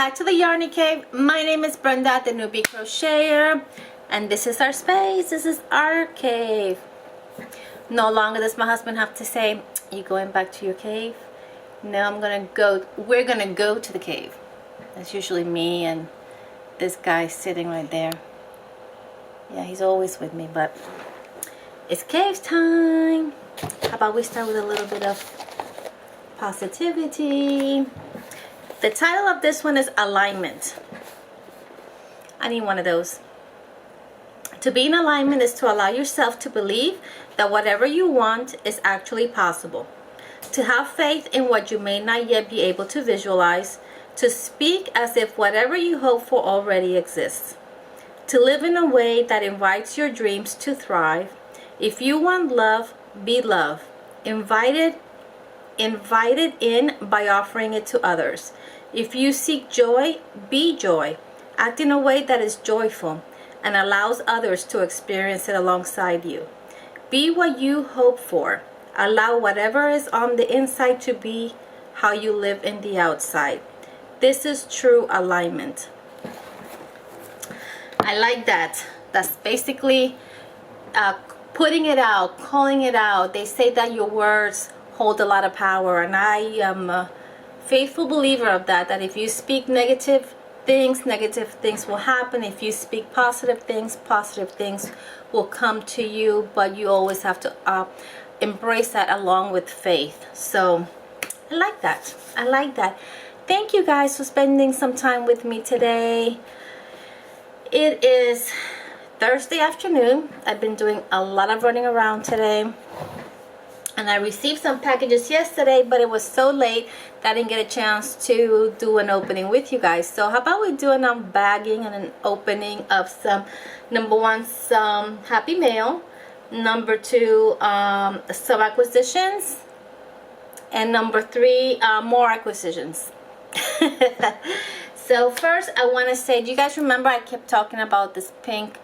back to the Yarny Cave. My name is Brenda, the newbie crocheter, and this is our space. This is our cave. No longer does my husband have to say, "You going back to your cave?" No, we're gonna go to the cave. That's usually me and this guy sitting right there. Yeah, he's always with me, but it's cave time. How about we start with a little bit of positivity. The title of this one is Alignment. I need one of those. To be in alignment is to allow yourself to believe that whatever you want is actually possible. To have faith in what you may not yet be able to visualize. To speak as if whatever you hope for already exists. To live in a way that invites your dreams to thrive. If you want love, be love. Invite it in by offering it to others. If you seek joy, be joy. Act in a way that is joyful and allows others to experience it alongside you. Be what you hope for. Allow whatever is on the inside to be how you live in the outside. This is true alignment. I like that. That's basically putting it out, calling it out. They say that your words hold a lot of power, and I am a faithful believer of that if you speak negative things will happen. If you speak positive things will come to you, but you always have to embrace that along with faith. So I like that. I like that. Thank you guys for spending some time with me today. It is Thursday afternoon. I've been doing a lot of running around today. And I received some packages yesterday, but it was so late that I didn't get a chance to do an opening with you guys. So how about we do an unbagging and an opening of some, number one, some Happy Mail. Number two, some acquisitions. And number three, more acquisitions. So first I want to say, do you guys remember I kept talking about this pink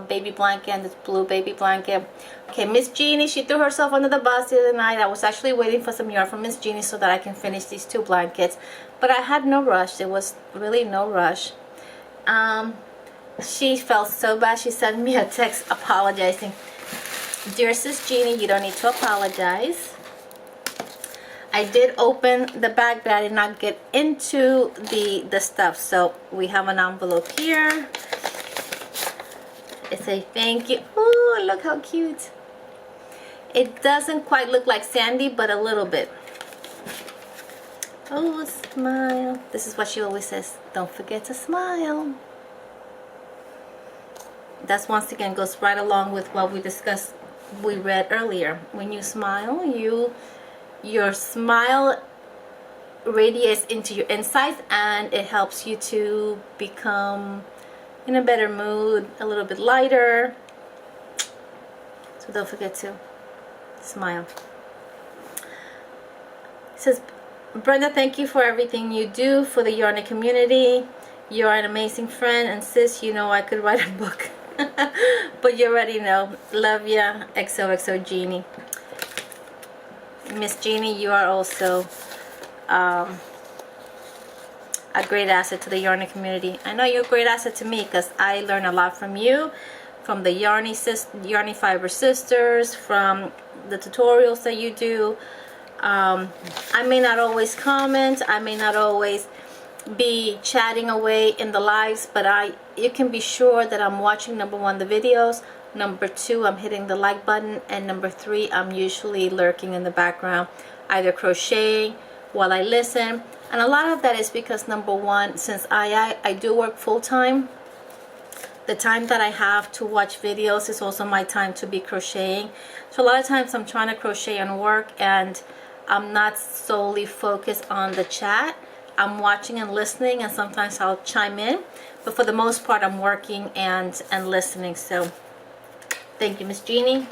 baby blanket and this blue baby blanket? Okay, Miss Jeannie, she threw herself under the bus the other night. I was actually waiting for some yarn from Miss Jeannie so that I can finish these two blankets. But I had no rush. There was really no rush. She felt so bad. She sent me a text apologizing. Dear Sis Jeannie, you don't need to apologize. I did open the bag, but I did not get into the stuff. So we have an envelope here. It's a thank you. Oh, look how cute. It doesn't quite look like Sandy, but a little bit. Oh, smile. This is what she always says. Don't forget to smile. That's once again goes right along with what we read earlier. When you smile, your smile radiates into your insides, and it helps you to become in a better mood, a little bit lighter. So don't forget to smile. It says, Brenda, thank you for everything you do for the Yarny community. You are an amazing friend, and sis, you know I could write a book. But you already know. Love ya, XOXO Jeannie. Miss Jeannie, you are also a great asset to the Yarny community. I know you're a great asset to me because I learn a lot from you, from the Yarny Fiber Sisters, from the tutorials that you do. I may not always comment, I may not always be chatting away in the lives, but you can be sure that I'm watching, number one, the videos. Number two, I'm hitting the like button. And number three, I'm usually lurking in the background, either crocheting while I listen. And a lot of that is because, number one, since I do work full-time, the time that I have to watch videos is also my time to be crocheting. So a lot of times I'm trying to crochet and work, and I'm not solely focused on the chat. I'm watching and listening, and sometimes I'll chime in. But for the most part, I'm working and listening. So thank you, Miss Jeannie.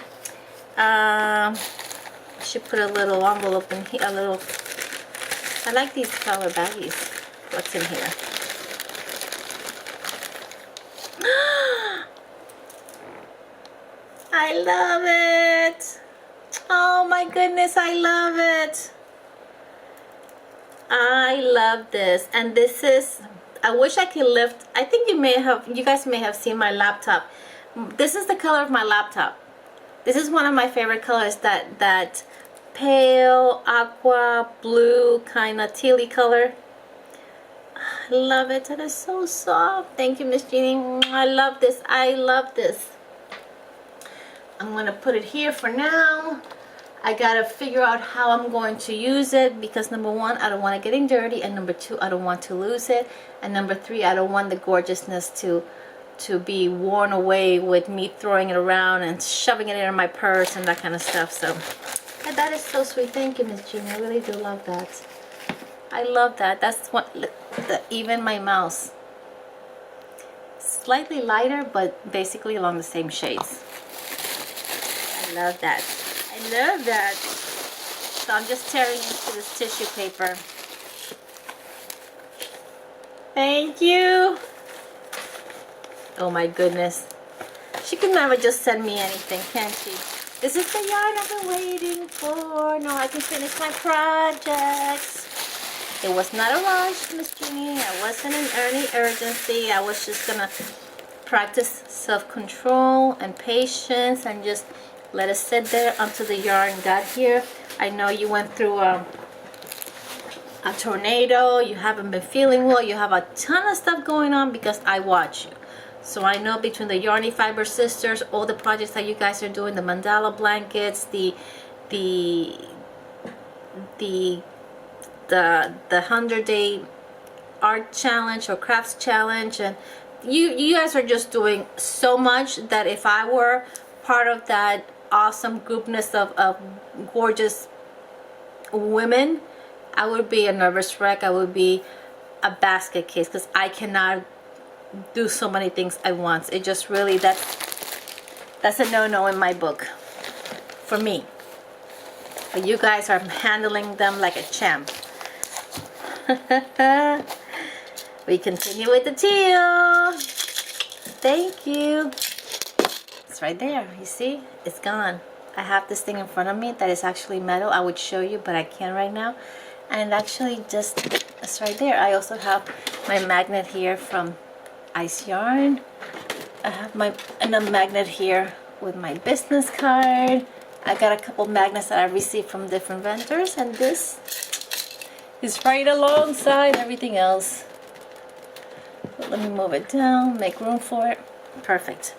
She put a little envelope in here, I like these color baggies. What's in here? I love it. Oh my goodness, I love it. I love this. And this is I wish I could lift. I think you guys may have seen my laptop. This is the color of my laptop. This is one of my favorite colors, that pale aqua blue kind of tealy color. I love it. It is so soft. Thank you, Miss Jeannie. I love this. I love this. I'm going to put it here for now. I got to figure out how I'm going to use it, because number one, I don't want it getting dirty, and number two, I don't want to lose it, and number three, I don't want the gorgeousness to be worn away with me throwing it around and shoving it in my purse and that kind of stuff. So yeah, that is so sweet. Thank you, Miss Jeannie. I really do love that. I love that. That's what even my mouse, slightly lighter, but basically along the same shades. I love that. I love that. So I'm just tearing into this tissue paper. Thank you. Oh my goodness. She can never just send me anything, can she? This is the yarn I've been waiting for. Now I can finish my projects. It was not a rush, Miss Jeannie. I wasn't in any urgency. I was just gonna practice self-control and patience and just let it sit there until the yarn got here. I know you went through a tornado. You haven't been feeling well. You have a ton of stuff going on, because I watch you. So I know between the Yarny Fiber Sisters, all the projects that you guys are doing, the mandala blankets, the 100-day art challenge or crafts challenge, and you guys are just doing so much that if I were part of that awesome groupness of gorgeous women, I would be a nervous wreck. I would be a basket case, because I cannot do so many things at once. It just really, that's a no-no in my book for me. But you guys are handling them like a champ. We continue with the teal. Thank you. It's right there. You see? It's gone. I have this thing in front of me that is actually metal. I would show you, but I can't right now. And actually just, it's right there. I also have my magnet here from Ice Yarn. I have a magnet here with my business card. I got a couple magnets that I received from different vendors, and this is right alongside everything else. But let me move it down, make room for it. Perfect.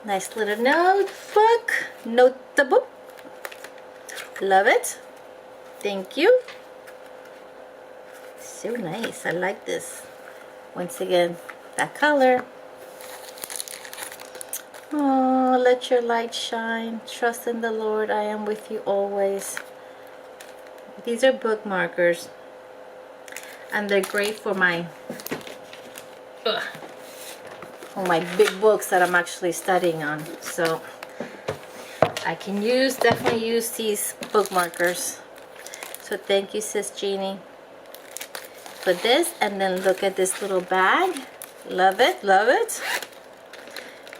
Nice little notebook. Notebook. Love it. Thank you. So nice. I like this. Once again, that color. Oh, let your light shine. Trust in the Lord. I am with you always. These are bookmarkers, and they're great for my big books that I'm actually studying on. So I can definitely use these bookmarkers. So thank you, Sis Jeannie, for this. And then look at this little bag. Love it, love it.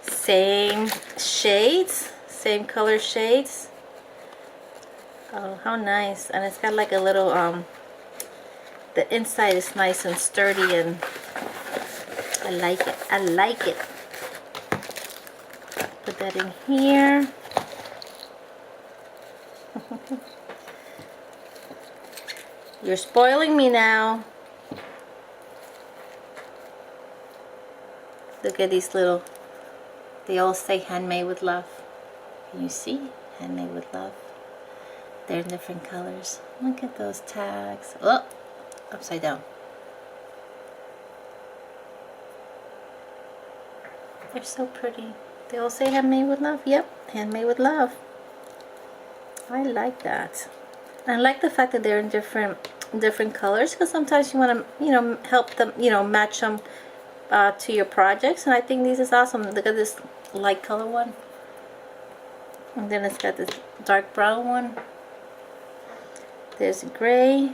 Same shades, same color shades. Oh, how nice. And it's got like a little the inside is nice and sturdy, and I like it. I like it. Put that in here. You're spoiling me now. Look at these little, they all say handmade with love. Can you see? Handmade with love. They're in different colors. Look at those tags. Oh, upside down. They're so pretty. They all say handmade with love. Yep, handmade with love. I like that. I like the fact that they're in different colors, because sometimes you want to, help them, match them to your projects. And I think this is awesome. Look at this light color one, and then it's got this dark brown one. There's gray,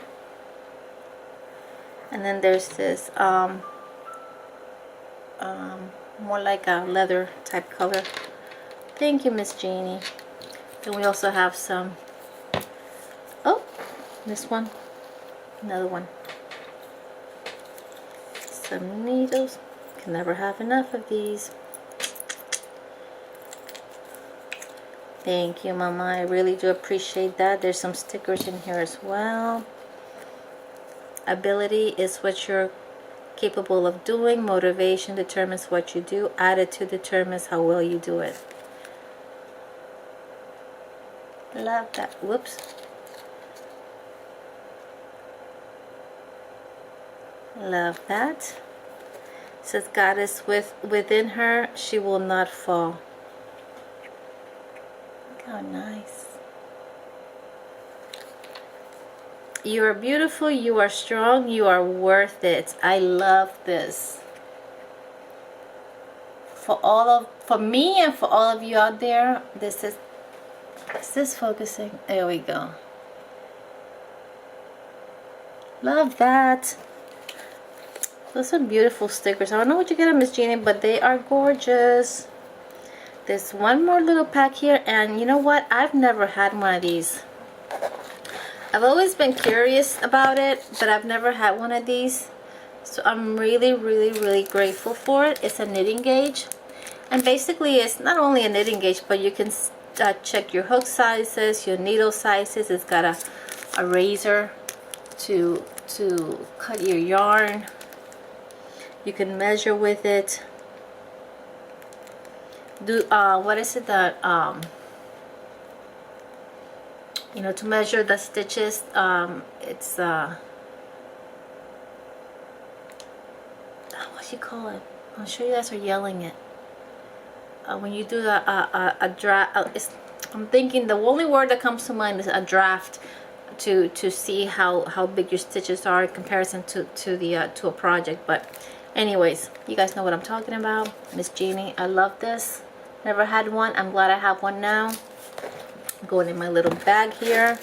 and then there's this more like a leather type color. Thank you, Miss Jeannie. Then we also have some, oh, this one, another one. Some needles. Can never have enough of these. Thank you, Mama. I really do appreciate that. There's some stickers in here as well. Ability is what you're capable of doing. Motivation determines what you do. Attitude determines how well you do it. Love that. Whoops. Love that. It says God is within her. She will not fall. Look how nice. You are beautiful. You are strong. You are worth it. I love this. For me and for all of you out there, this is focusing? There we go. Love that. Those are beautiful stickers. I don't know what you get on Miss Jeannie, but they are gorgeous. There's one more little pack here, and you know what? I've never had one of these. I've always been curious about it, but I've never had one of these. So I'm really, really, really grateful for it. It's a knitting gauge. And basically, it's not only a knitting gauge, but you can check your hook sizes, your needle sizes. It's got a razor to cut your yarn. You can measure with it. What is it that you know, to measure the stitches? It's what do you call it? I'm sure you guys are yelling it. When you do a draft, I'm thinking the only word that comes to mind is a draft, to see how big your stitches are in comparison to a project. But anyways, you guys know what I'm talking about. Miss Jeannie, I love this. Never had one. I'm glad I have one now. Going in my little bag here.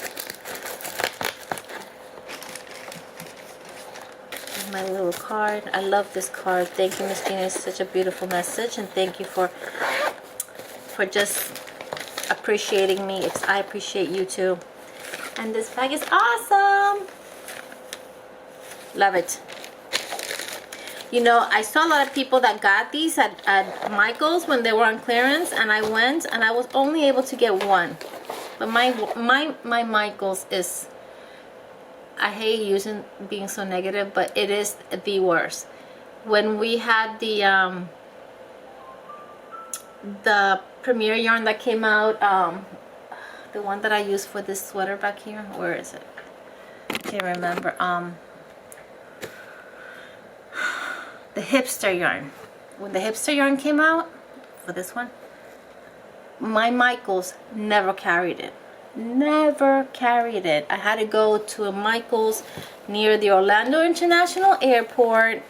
My little card. I love this card. Thank you, Miss Jeannie. It's such a beautiful message, and thank you for just appreciating me. I appreciate you too. And this bag is awesome. Love it. You know, I saw a lot of people that got these at Michael's when they were on clearance, and I went and I was only able to get one. But my Michael's is, I hate being so negative, but it is the worst. When we had the Premier yarn that came out, the one that I used for this sweater back here, where is it? I can't remember. The hipster yarn. When the hipster yarn came out for this one, my Michael's never carried it. Never carried it. I had to go to a Michael's near the Orlando International Airport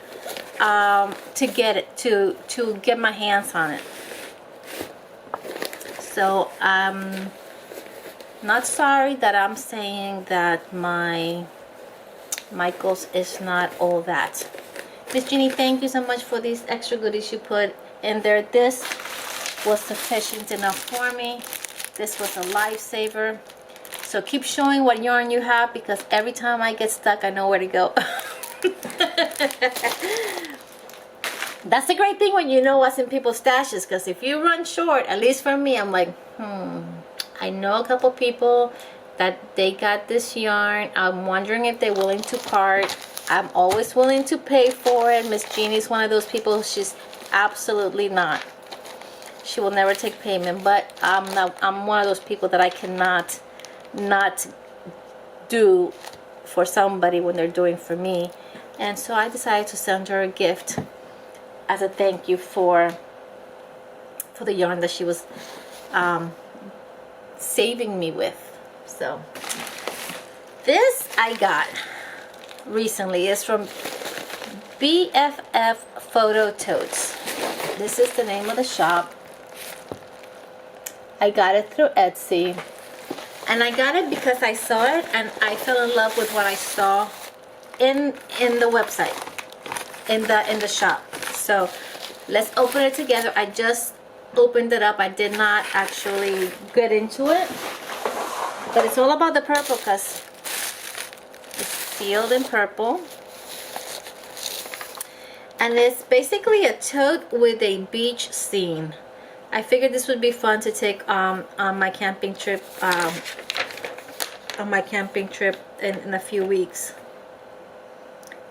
to get it, to get my hands on it. So I'm not sorry that I'm saying that my Michael's is not all that. Miss Jeannie, thank you so much for these extra goodies you put in there. This was sufficient enough for me. This was a lifesaver. So keep showing what yarn you have, because every time I get stuck, I know where to go. That's the great thing when you know what's in people's stashes, because if you run short, at least for me, I'm like, I know a couple people that they got this yarn. I'm wondering if they're willing to part. I'm always willing to pay for it. Miss Jeannie's one of those people. She's absolutely not. She will never take payment, but I'm one of those people that I cannot not do for somebody when they're doing for me. And so I decided to send her a gift as a thank you for the yarn that she was saving me with. So this I got recently. Is from BFF Photo Totes. This is the name of the shop. I got it through Etsy, and I got it because I saw it and I fell in love with what I saw in the website, in the shop. So let's open it together. I just opened it up. I did not actually get into it, but it's all about the purple because it's sealed in purple. And it's basically a tote with a beach scene. I figured this would be fun to take on my camping trip in a few weeks.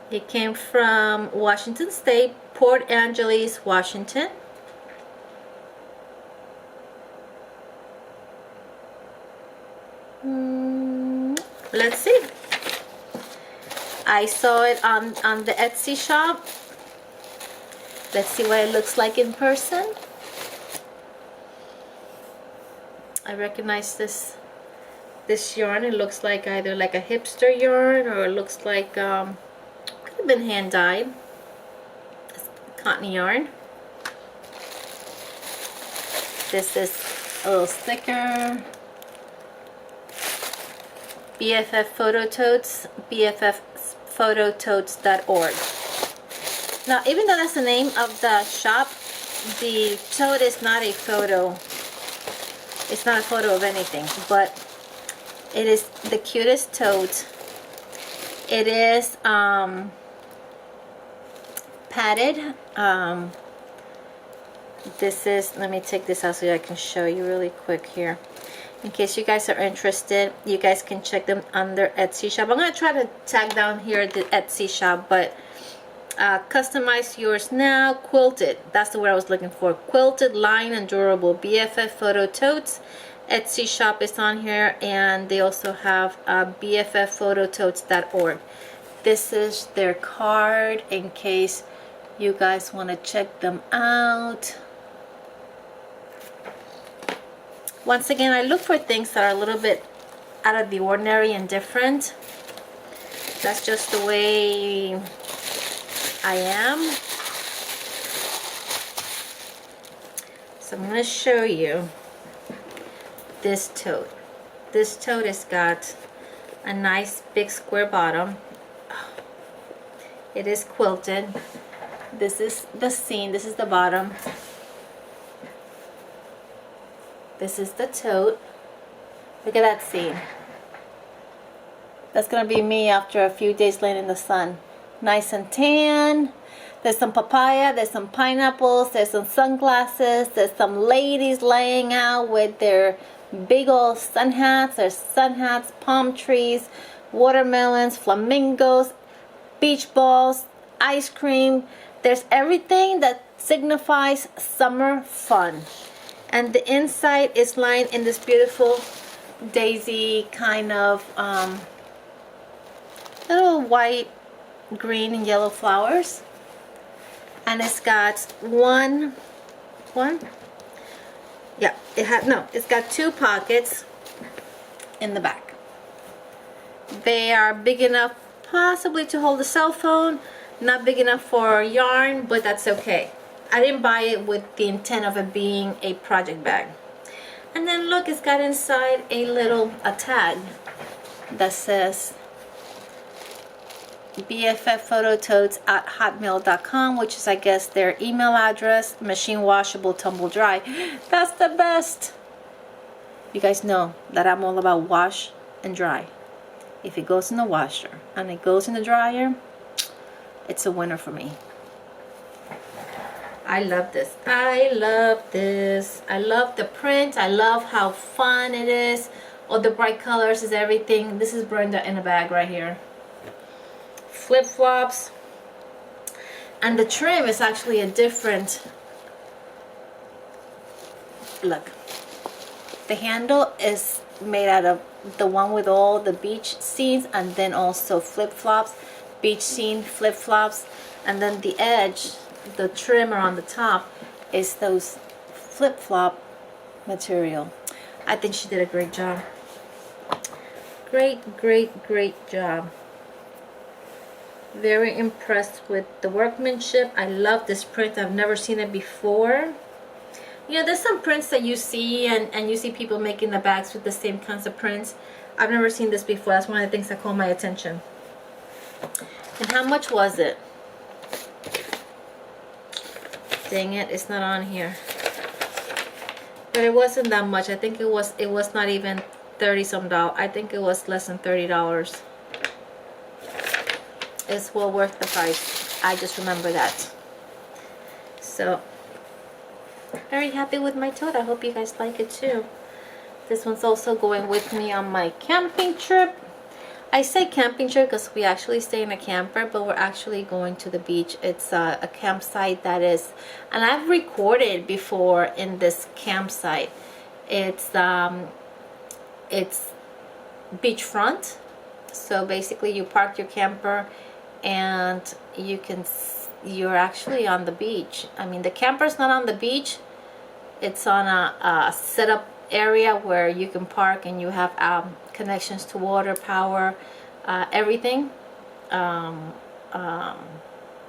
It came from Washington State, Port Angeles, Washington. Let's see. I saw it on the Etsy shop. Let's see what it looks like in person. I recognize this yarn. It looks like either like a hipster yarn, or it looks like could have been hand dyed. It's cotton yarn. This is a little sticker. BFF Photo Totes, BFFphotototes.org. Now, even though that's the name of the shop, the tote is not a photo. It's not a photo of anything, but it is the cutest tote. It is padded. This is, let me take this out so I can show you really quick here. In case you guys are interested, you guys can check them on their Etsy shop. I'm going to try to tag down here the Etsy shop, but customize yours now. Quilted, that's the word I was looking for. Quilted, line and durable BFF Photo Totes. Etsy shop is on here, and they also have BFFphotototes.org. This is their card in case you guys want to check them out. Once again, I look for things that are a little bit out of the ordinary and different. That's just the way I am. So I'm going to show you this tote. This tote has got a nice big square bottom. It is quilted. This is the seam. This is the bottom. This is the tote. Look at that seam. That's gonna be me after a few days laying in the sun. Nice and tan. There's some papaya, there's some pineapples, there's some sunglasses, there's some ladies laying out with their big old sun hats. There's sun hats, palm trees, watermelons, flamingos, beach balls, ice cream. There's everything that signifies summer fun. And the inside is lined in this beautiful daisy kind of little white, green, and yellow flowers. And it's got it's got two pockets in the back. They are big enough possibly to hold a cell phone, not big enough for yarn, but that's okay. I didn't buy it with the intent of it being a project bag. And then look, it's got inside a tag that says BFFphotototes@hotmail.com, which is, I guess, their email address. Machine washable, tumble dry. That's the best. You guys know that I'm all about wash and dry. If it goes in the washer and it goes in the dryer, it's a winner for me. I love this. I love this. I love the print. I love how fun it is. All the bright colors is everything. This is Brenda in a bag right here. Flip-flops. And the trim is actually a different look. The handle is made out of the one with all the beach scenes, and then also flip-flops, beach scene flip-flops, and then the edge, the trimmer on the top, is those flip-flop material. I think she did a great job. Great job. Very impressed with the workmanship. I love this print. I've never seen it before. You know, there's some prints that you see and you see people making the bags with the same kinds of prints. I've never seen this before. That's one of the things that caught my attention. And how much was it? Dang it, it's not on here. But it wasn't that much. I think it was not even $30-some. I think it was less than $30. It's well worth the price. I just remember that. So very happy with my tote. I hope you guys like it too. This one's also going with me on my camping trip. I say camping trip because we actually stay in a camper, but we're actually going to the beach. It's a campsite that is, and I've recorded before in this campsite. It's beachfront. So basically you park your camper and you're actually on the beach. I mean, the camper's not on the beach. It's on a setup area where you can park and you have connections to water, power, everything,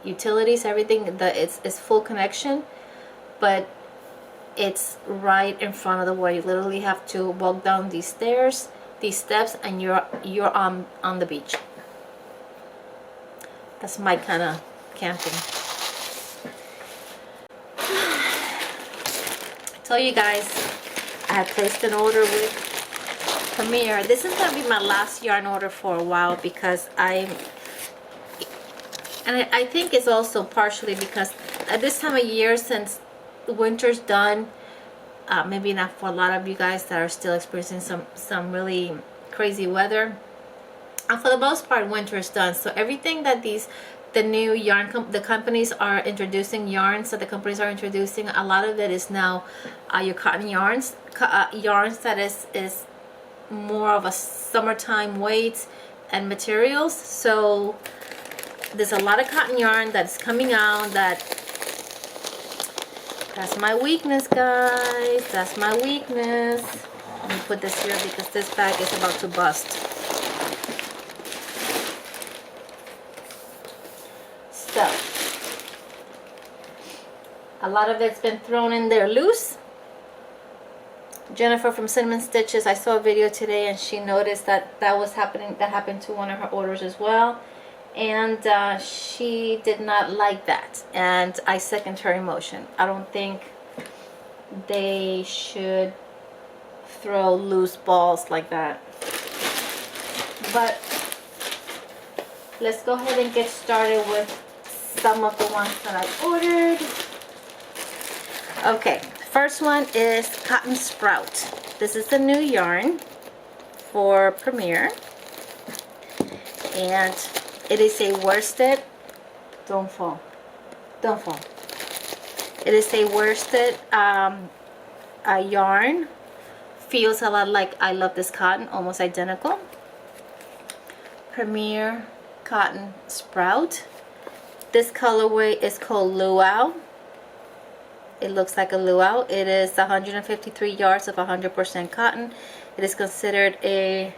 utilities, everything. It's full connection, but it's right in front of the water. You literally have to walk down these stairs, these steps, and you're on the beach. That's my kind of camping. I told you guys I had placed an order with Premier. This is gonna be my last yarn order for a while because I think it's also partially because at this time of year, since the winter's done, maybe not for a lot of you guys that are still experiencing some really crazy weather, and for the most part winter is done. So everything that the new yarn the companies are introducing, yarns that the companies are introducing, a lot of it is now your cotton yarns, yarns that is more of a summertime weight and materials. So there's a lot of cotton yarn that's coming out. That's my weakness, guys. That's my weakness. Let me put this here because this bag is about to bust. So, a lot of it's been thrown in there loose. Jennifer from Cinnamon Stitches, I saw a video today and she noticed that was happening. That happened to one of her orders as well. And she did not like that, and I second her emotion. I don't think they should throw loose balls like that. But let's go ahead and get started with some of the ones that I ordered. Okay, first one is Cotton Sprout. This is a new yarn for Premier, and it is a worsted, don't fall. It is a worsted yarn. Feels a lot like I Love This Cotton, almost identical. Premier Cotton Sprout. This colorway is called Luau. It looks like a luau. It is 153 yards of 100% cotton. It is considered a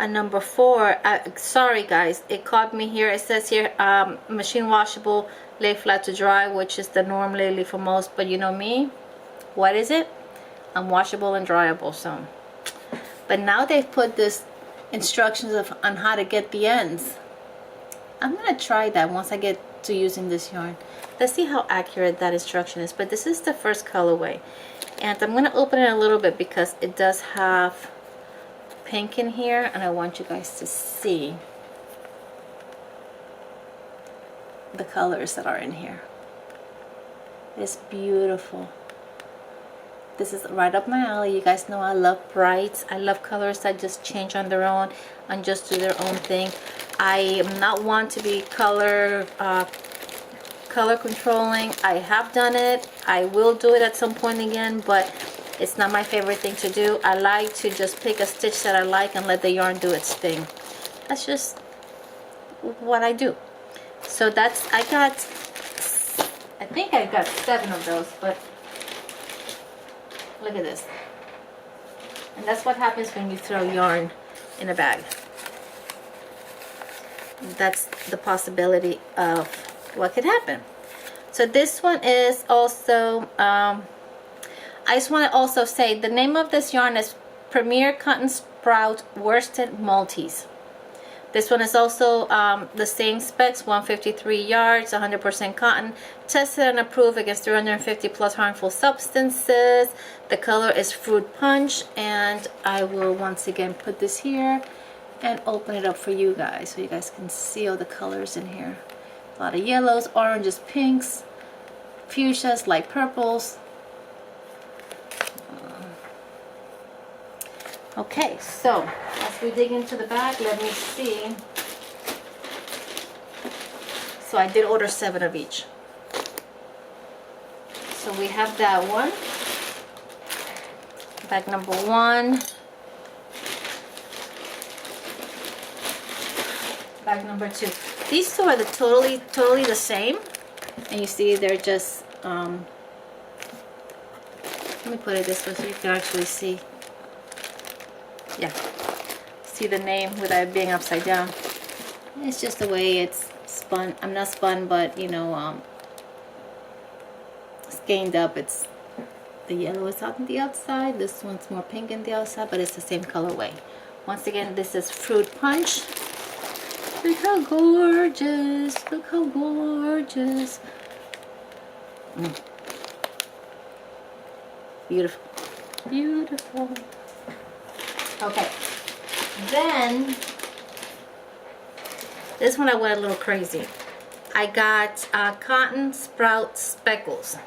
number 4. Sorry guys, it caught me here. It says here machine washable, lay flat to dry, which is the norm lately for most, but you know me, what is it? Unwashable and dryable. So, but now they've put this instructions on how to get the ends. I'm gonna try that once I get to using this yarn. Let's see how accurate that instruction is. But this is the first colorway, and I'm gonna open it a little bit because it does have pink in here, and I want you guys to see the colors that are in here. It's beautiful. This is right up my alley. You guys know I love brights. I love colors that just change on their own and just do their own thing. I am not one to be color controlling. I have done it. I will do it at some point again, but it's not my favorite thing to do. I like to just pick a stitch that I like and let the yarn do its thing. That's just what I do. So that's, I think I got 7 of those, but look at this. And that's what happens when you throw yarn in a bag. That's the possibility of what could happen. So this one is also, I just want to also say the name of this yarn is Premier Cotton Sprout Worsted Multis. This one is also the same specs, 153 yards, 100% cotton, tested and approved against 350 plus harmful substances. The color is Fruit Punch, and I will once again put this here and open it up for you guys so you guys can see all the colors in here. A lot of yellows, oranges, pinks, fuchsias, light purples. Okay, so as we dig into the bag, let me see. So I did order 7 of each. So we have that one. Bag number 1. Bag number 2. These two are totally the same. And you see they're just, let me put it this way so you can actually see. Yeah, see the name without it being upside down. It's just the way it's spun. I'm not spun, but you know, skeined up. It's the yellow is on the outside. This one's more pink on the outside, but it's the same colorway. Once again, this is Fruit Punch. Look how gorgeous! Look how gorgeous! Beautiful, beautiful. Okay, then this one I went a little crazy. I got cotton sprout speckles,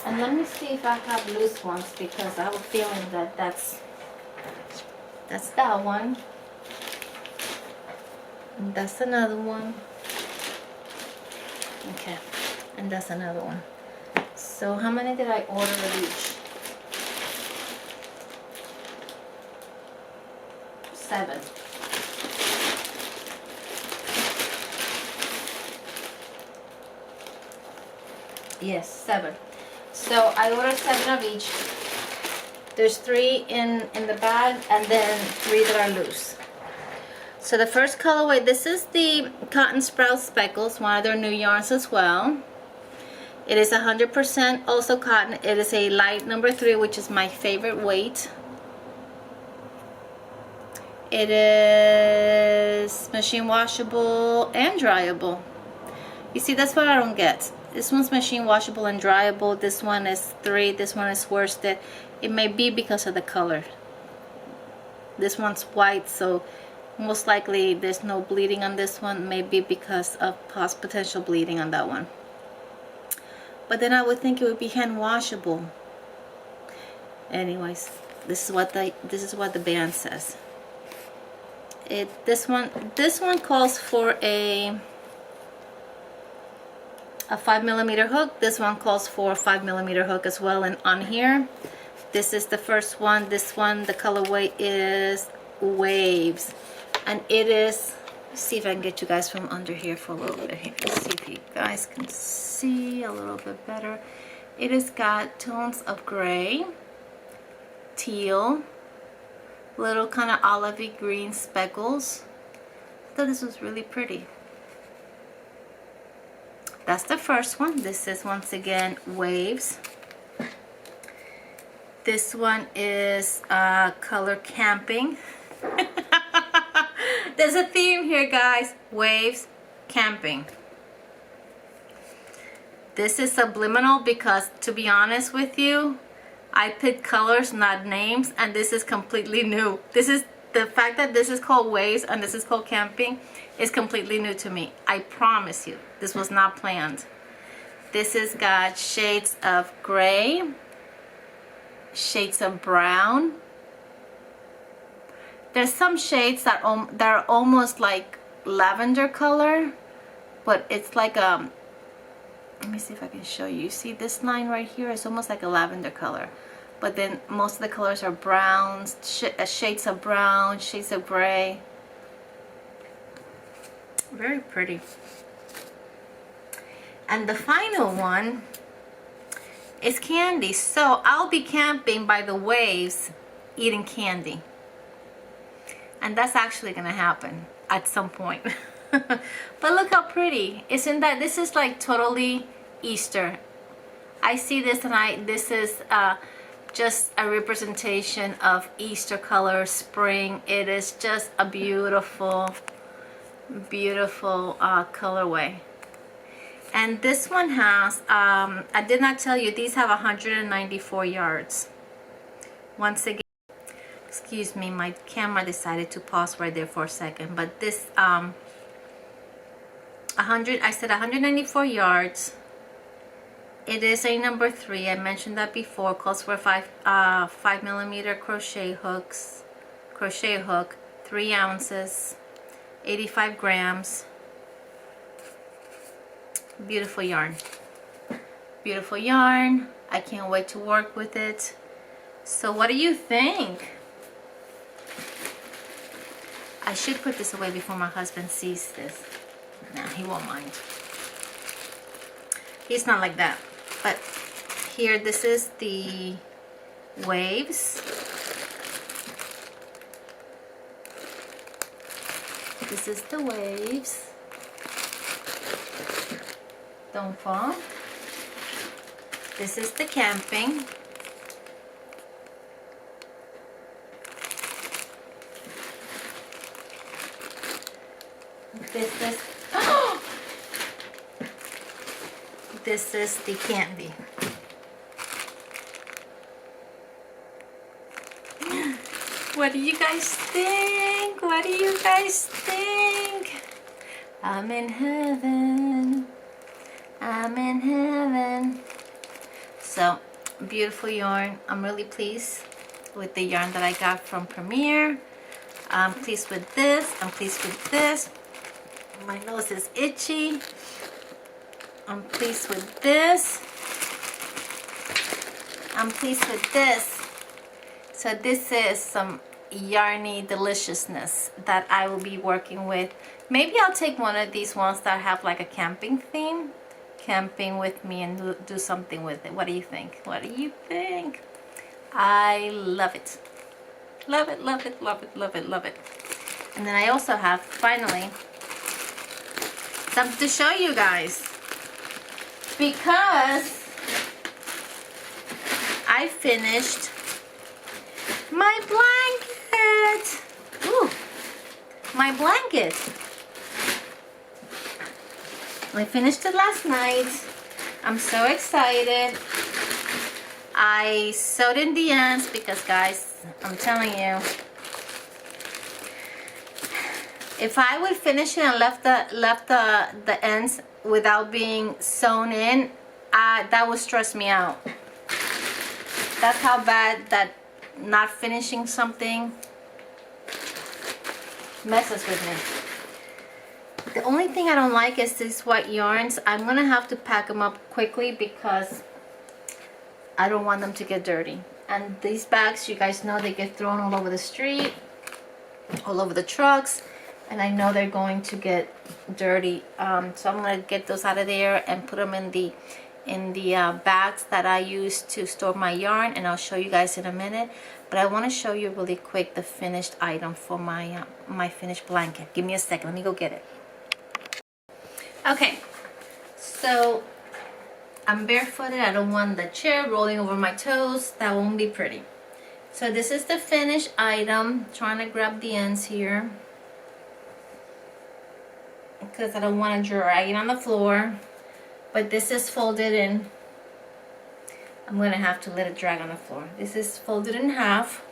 and let me see if I have loose ones because I have a feeling that that's that one, and that's another one. Okay, and that's another one. So how many did I order of each? 7. Yes, 7. So I ordered 7 of each. There's 3 in the bag and then 3 that are loose. So the first colorway, this is the Cotton Sprout Speckles, one of their new yarns as well. It is 100% also cotton. It is a light number 3, which is my favorite weight. It is machine washable and dryable. You see, that's what I don't get. This one's machine washable and dryable. This one is 3. This one is worsted. It may be because of the color. This one's white, so most likely there's no bleeding on this one. Maybe because of potential bleeding on that one. But then I would think it would be hand washable. Anyways, this is what the band says. This one calls for a 5mm hook. This one calls for a 5mm hook as well. And on here, this is the first one. This one, the colorway is Waves, and it is. Let's see if I can get you guys from under here for a little bit here. Let's see if you guys can see a little bit better. It has got tones of gray, teal, little kind of olivey green speckles. I thought this was really pretty. That's the first one. This is once again Waves. This one is color Camping. There's a theme here, guys. Waves, Camping. This is subliminal because, to be honest with you, I picked colors, not names, and this is completely new. This is the fact that this is called Waves and this is called Camping is completely new to me. I promise you, this was not planned. This has got shades of gray, shades of brown. There's some shades that are almost like lavender color, but it's like let me see if I can show you. You see this line right here is almost like a lavender color, but then most of the colors are browns, shades of brown, shades of gray. Very pretty. And the final one is candy. So I'll be camping by the waves, eating candy. And that's actually gonna happen at some point. But look how pretty. Isn't that, this is like totally Easter. I see this and this is just a representation of Easter color, spring. It is just a beautiful, beautiful colorway. And this one has, I did not tell you, these have 194 yards. Once again, excuse me, my camera decided to pause right there for a second. But this I said 194 yards. It is a number 3. I mentioned that before. Calls for 5mm crochet hook, 3 ounces, 85 grams. Beautiful yarn. Beautiful yarn. I can't wait to work with it. So what do you think? I should put this away before my husband sees this. Nah, he won't mind. He's not like that. But here, this is the waves. This is the waves. Don't fall. This is the camping. This is the candy. What do you guys think? What do you guys think? I'm in heaven. I'm in heaven. So, beautiful yarn. I'm really pleased with the yarn that I got from Premier. I'm pleased with this. I'm pleased with this. My nose is itchy. I'm pleased with this. I'm pleased with this. So this is some yarny deliciousness that I will be working with. Maybe I'll take one of these ones that have like a camping theme. Camping with me and do something with it. What do you think? What do you think? I love it. Love it, love it, love it, love it, love it. And then I also have, finally, something to show you guys. Because I finished my blanket. Ooh, my blanket. I finished it last night. I'm so excited. I sewed in the ends because, guys, I'm telling you, if I would finish it and left the ends without being sewn in, that would stress me out. That's how bad that not finishing something messes with me. The only thing I don't like is these white yarns. I'm gonna have to pack them up quickly because I don't want them to get dirty. And these bags, you guys know, they get thrown all over the street, all over the trucks, and I know they're going to get dirty. So I'm gonna get those out of there and put them in the bags that I use to store my yarn, and I'll show you guys in a minute. But I want to show you really quick the finished item for my my finished blanket. Give me a second. Let me go get it. Okay, so I'm barefooted. I don't want the chair rolling over my toes. That won't be pretty. So this is the finished item. Trying to grab the ends here because I don't want to drag it on the floor. But this is folded in. I'm going to have to let it drag on the floor. This is folded in half.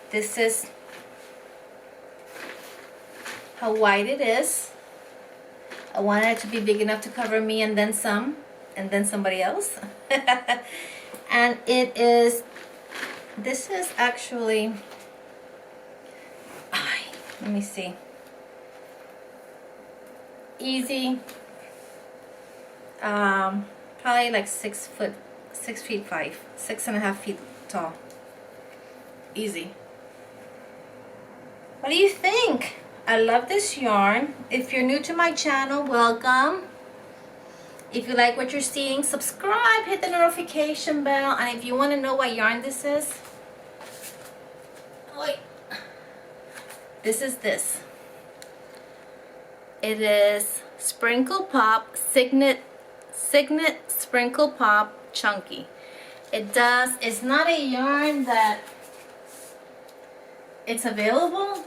This is how wide it is. I wanted it to be big enough to cover me and then some, and then somebody else. And it is, this is actually, let me see, easy, probably like 6 feet 5, 6.5 feet tall. Easy. What do you think? I love this yarn. If you're new to my channel, welcome. If you like what you're seeing, subscribe, hit the notification bell, and if you want to know what yarn this is, wait, this is this. It is Sprinkle Pop Signet Sprinkle Pop Chunky. It's not a yarn that it's available.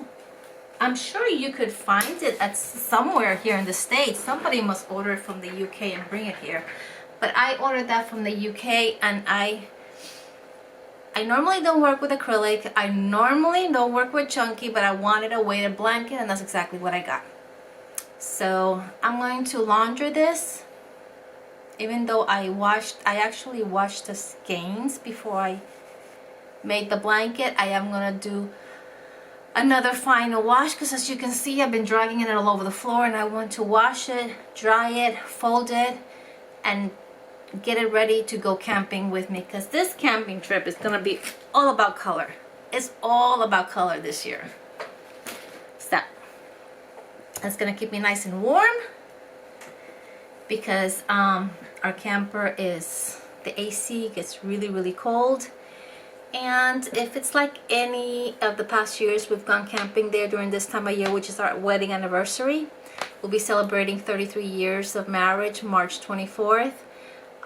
I'm sure you could find it at somewhere here in the States. Somebody must order it from the UK and bring it here. But I ordered that from the UK, and I I normally don't work with acrylic. I normally don't work with chunky, but I wanted a weighted blanket, and that's exactly what I got. So I'm going to launder this. Even though I actually washed the skeins before I made the blanket, I am gonna do another final wash, because as you can see, I've been dragging it all over the floor, and I want to wash it, dry it, fold it, and get it ready to go camping with me, because this camping trip is gonna be all about color. It's all about color this year. So that's gonna keep me nice and warm, because our camper is, the AC gets really cold. And if it's like any of the past years, we've gone camping there during this time of year, which is our wedding anniversary. We'll be celebrating 33 years of marriage, March 24th.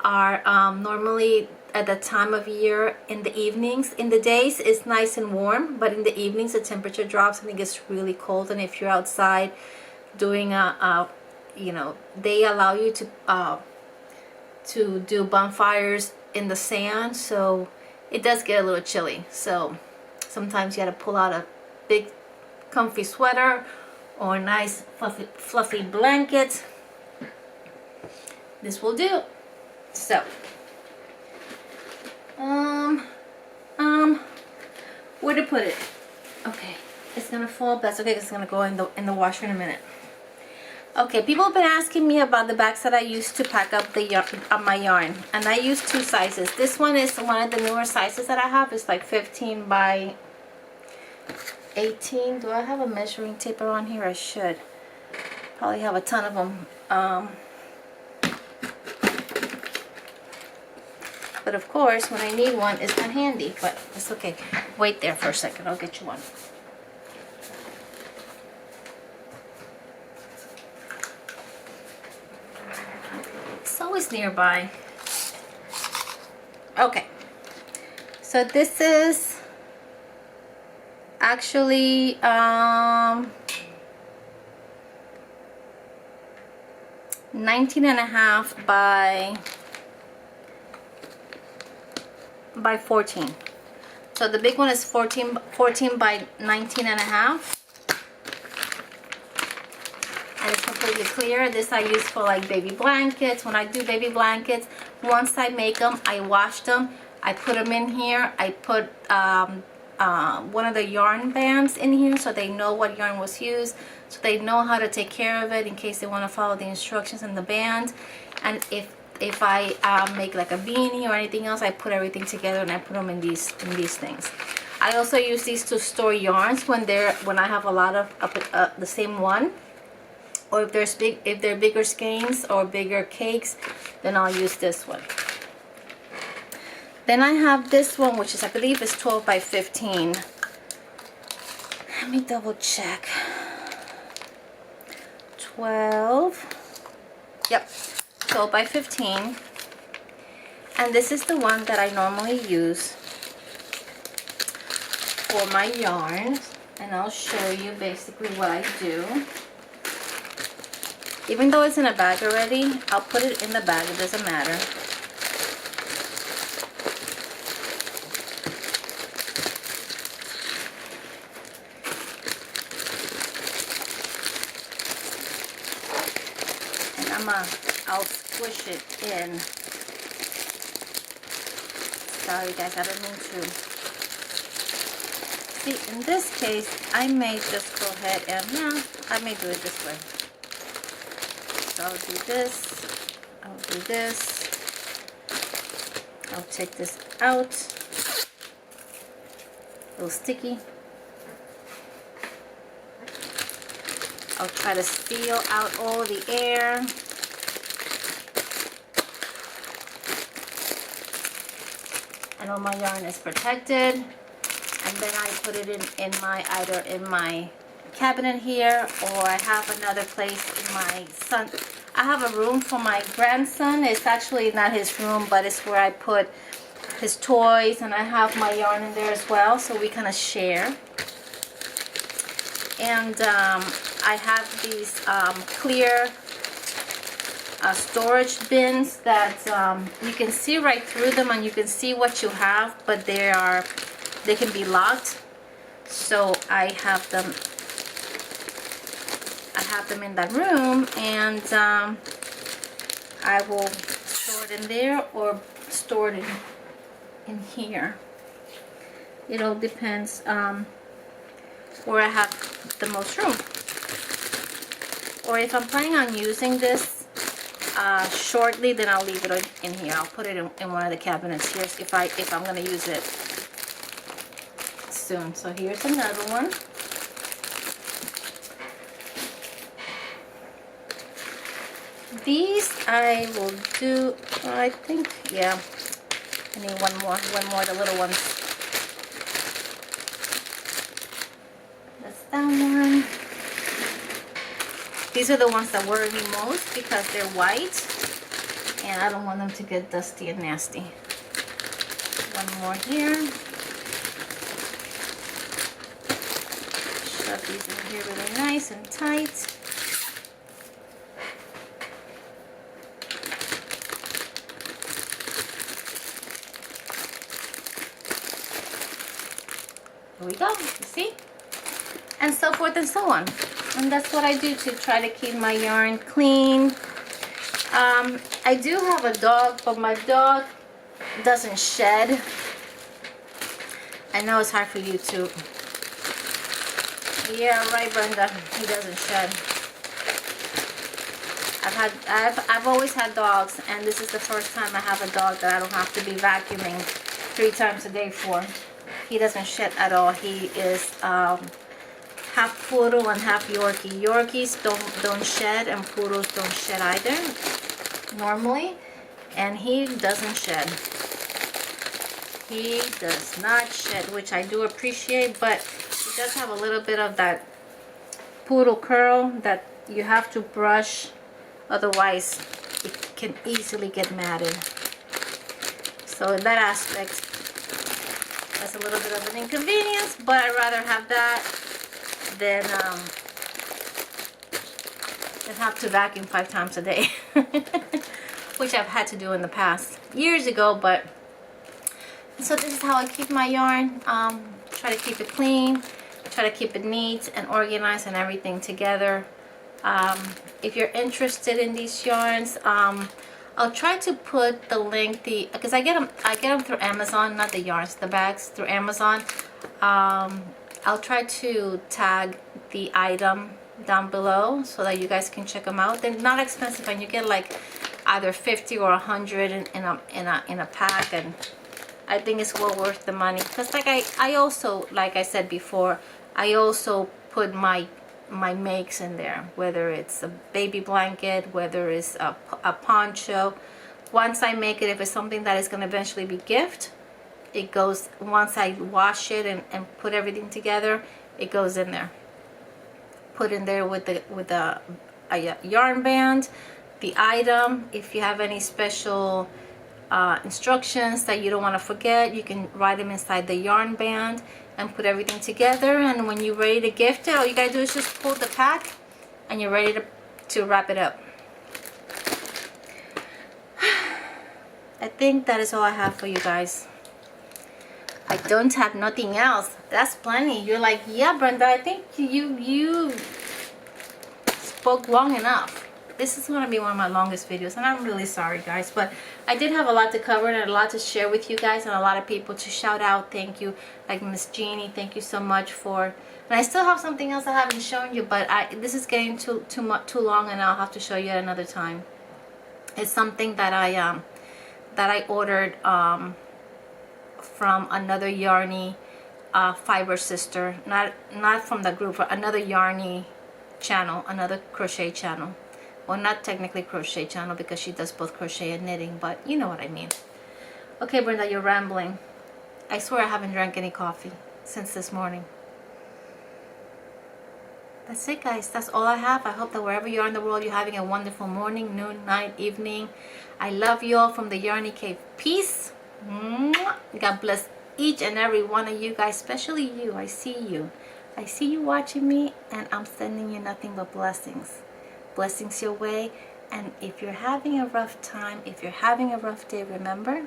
Our normally at that time of year in the evenings, in the days it's nice and warm, but in the evenings the temperature drops and it gets really cold. And if you're outside doing you know, they allow you to do bonfires in the sand, so it does get a little chilly. So sometimes you gotta pull out a big comfy sweater or a nice fluffy blanket. This will do. So where to put it? Okay, it's gonna fall. That's okay, 'cause it's gonna go in the washer in a minute. Okay, people have been asking me about the bags that I use to pack up the my yarn, and I use 2 sizes. This one is one of the newer sizes that I have. It's like 15 by 18. Do I have a measuring tape around here? I should. Probably have a ton of them. But of course, when I need one, it's not handy. But it's okay. Wait there for a second. I'll get you one. Always nearby. Okay, so this is actually 19.5 by 14. So the big one is 14 by 19.5. And it's completely clear. This I use for like baby blankets. When I do baby blankets, once I make them, I wash them, I put them in here. I put one of the yarn bands in here so they know what yarn was used, so they know how to take care of it in case they want to follow the instructions in the band. And if I make like a beanie or anything else, I put everything together and I put them in these things. I also use these to store yarns when I have a lot of the same one. Or if they're bigger skeins or bigger cakes, then I'll use this one. Then I have this one, which is, I believe, is 12 by 15. Let me double check. 12. Yep, 12 by 15. And this is the one that I normally use for my yarn. And I'll show you basically what I do. Even though it's in a bag already, I'll put it in the bag, it doesn't matter. And I'll squish it in. Sorry guys, I don't mean to. See, in this case, I may just go ahead and, no, I may do it this way. So I'll do this, I'll do this, I'll take this out, a little sticky. I'll try to seal out all the air. And all my yarn is protected. And then I put it in my, either in my cabinet here, or I have another place in my son. I have a room for my grandson. It's actually not his room, but it's where I put his toys, and I have my yarn in there as well, so we kind of share. And I have these clear storage bins that you can see right through them and you can see what you have, but they can be locked. So I have them in that room, and I will store it in there or store it in here. It all depends where I have the most room. Or if I'm planning on using this shortly, then I'll leave it in here. I'll put it in one of the cabinets here if I'm gonna use it soon. So here's another one. These I will do, I think, yeah. I need one more, the little ones. That's that one. These are the ones that worry me most because they're white and I don't want them to get dusty and nasty. One more here. Shove these in here really nice and tight. Here we go, you see? And so forth and so on. And that's what I do to try to keep my yarn clean. I do have a dog, but my dog doesn't shed. I know it's hard for you too. Yeah, right, Brenda. He doesn't shed. I've always had dogs, and this is the first time I have a dog that I don't have to be vacuuming 3 times a day for. He doesn't shed at all. He is half poodle and half Yorkie. Yorkies don't shed, and poodles don't shed either normally, and he doesn't shed. He does not shed, which I do appreciate, but he does have a little bit of that poodle curl that you have to brush, otherwise it can easily get matted. So in that aspect, that's a little bit of an inconvenience, but I'd rather have that than have to vacuum 5 times a day, which I've had to do in the past years ago. But so this is how I keep my yarn. Try to keep it clean, try to keep it neat and organized and everything together. If you're interested in these yarns, I'll try to put the link, because I get them through Amazon, not the yarns, the bags through Amazon. I'll try to tag the item down below so that you guys can check them out. They're not expensive, and you get like either 50 or 100 in a pack, and I think it's well worth the money. Because like I also, like I said before, I also put my makes in there, whether it's a baby blanket, whether it's a poncho. Once I make it, if it's something that is going to eventually be gift, it goes, once I wash it and put everything together, it goes in there. Put in there with a yarn band, the item. If you have any special instructions that you don't want to forget, you can write them inside the yarn band and put everything together. And when you're ready to gift it, all you gotta do is just pull the pack and you're ready to wrap it up. I think that is all I have for you guys. I don't have nothing else. That's plenty. You're like, yeah, Brenda, I think you spoke long enough. This is going to be one of my longest videos, and I'm really sorry, guys, but I did have a lot to cover and a lot to share with you guys, and a lot of people to shout out. Thank you, like Miss Jeannie, thank you so much for. And I still have something else I haven't shown you, but this is getting too long, and I'll have to show you at another time. It's something that I ordered from another Yarny fiber sister, not from the group, but another Yarny channel, another crochet channel. Well, not technically crochet channel, because she does both crochet and knitting, but you know what I mean. Okay, Brenda, you're rambling. I swear I haven't drank any coffee since this morning. That's it, guys. That's all I have. I hope that wherever you are in the world, you're having a wonderful morning, noon, night, evening. I love you all from the Yarny Cave. Peace. God bless each and every one of you guys, especially you. I see you. I see you watching me, and I'm sending you nothing but blessings. Blessings your way, And if you're having a rough time, if you're having a rough day, remember,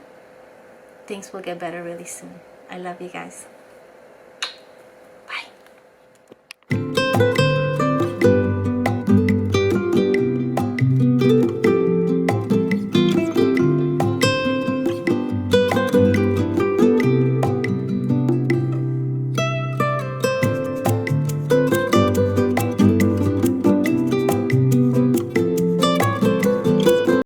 things will get better really soon. I love you guys.